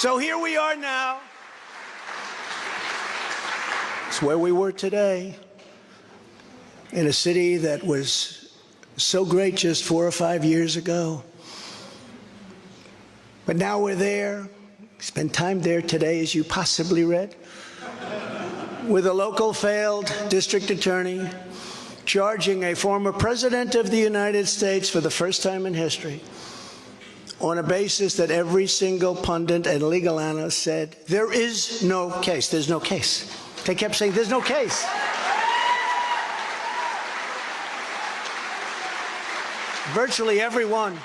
So here we are now. It's where we were today, in a city that was so great just 4 or 5 years ago. But now we're there, spent time there today, as you possibly read, with a local failed district attorney charging a former president of the United States for the first time in history on a basis that every single pundit and legal analyst said, there is no case. There's no case. They kept saying, there's no case. Virtually everyone.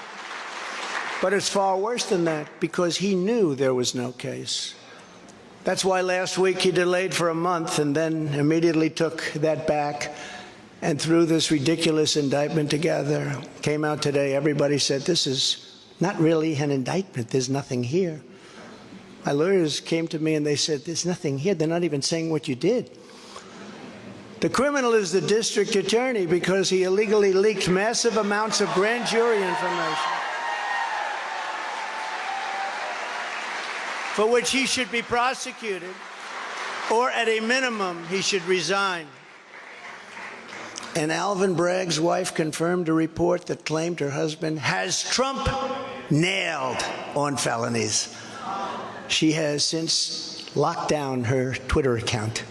But it's far worse than that, because he knew there was no case. That's why last week he delayed for a month and then immediately took that back and threw this ridiculous indictment together. Came out today, everybody said, this is not really an indictment. There's nothing here. My lawyers came to me and they said, there's nothing here. They're not even saying what you did. The criminal is the district attorney because he illegally leaked massive amounts of grand jury information, for which he should be prosecuted, or at a minimum, he should resign. And Alvin Bragg's wife confirmed a report that claimed her husband has Trump nailed on felonies. She has since locked down her Twitter account.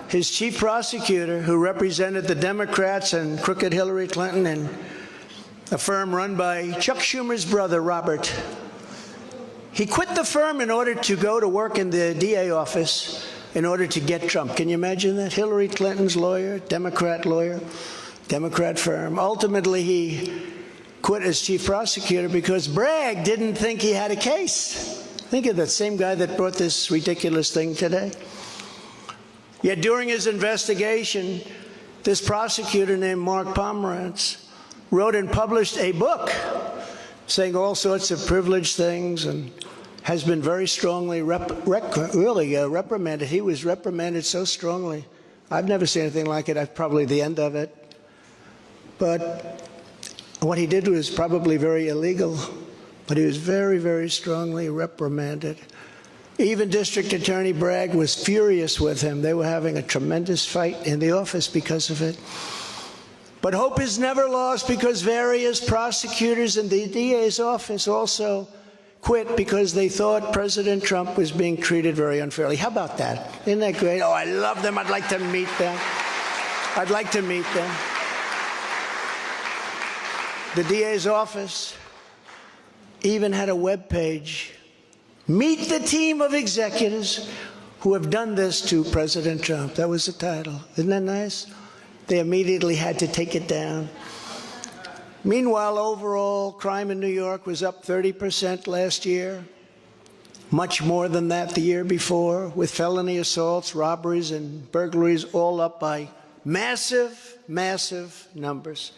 His chief prosecutor, who represented the Democrats and crooked Hillary Clinton in a firm run by Chuck Schumer's brother, Robert, he quit the firm in order to go to work in the DA office in order to get Trump. Can you imagine that? Hillary Clinton's lawyer, Democrat firm. Ultimately, he quit as chief prosecutor because Bragg didn't think he had a case. Think of that same guy that brought this ridiculous thing today. Yet during his investigation, this prosecutor named Mark Pomerantz wrote and published a book saying all sorts of privileged things and has been very strongly reprimanded. He was reprimanded so strongly. I've never seen anything like it. That's probably the end of it. But what he did was probably very illegal, but he was very, very strongly reprimanded. Even District Attorney Bragg was furious with him. They were having a tremendous fight in the office because of it. But hope is never lost, because various prosecutors in the DA's office also quit because they thought President Trump was being treated very unfairly. How about that? Isn't that great? Oh, I love them. I'd like to meet them. I'd like to meet them. The DA's office even had a web page. Meet the team of executives who have done this to President Trump. That was the title. Isn't that nice? They immediately had to take it down. Meanwhile, overall crime in New York was up 30% last year. Much more than that the year before, with felony assaults, robberies, and burglaries all up by massive, massive numbers.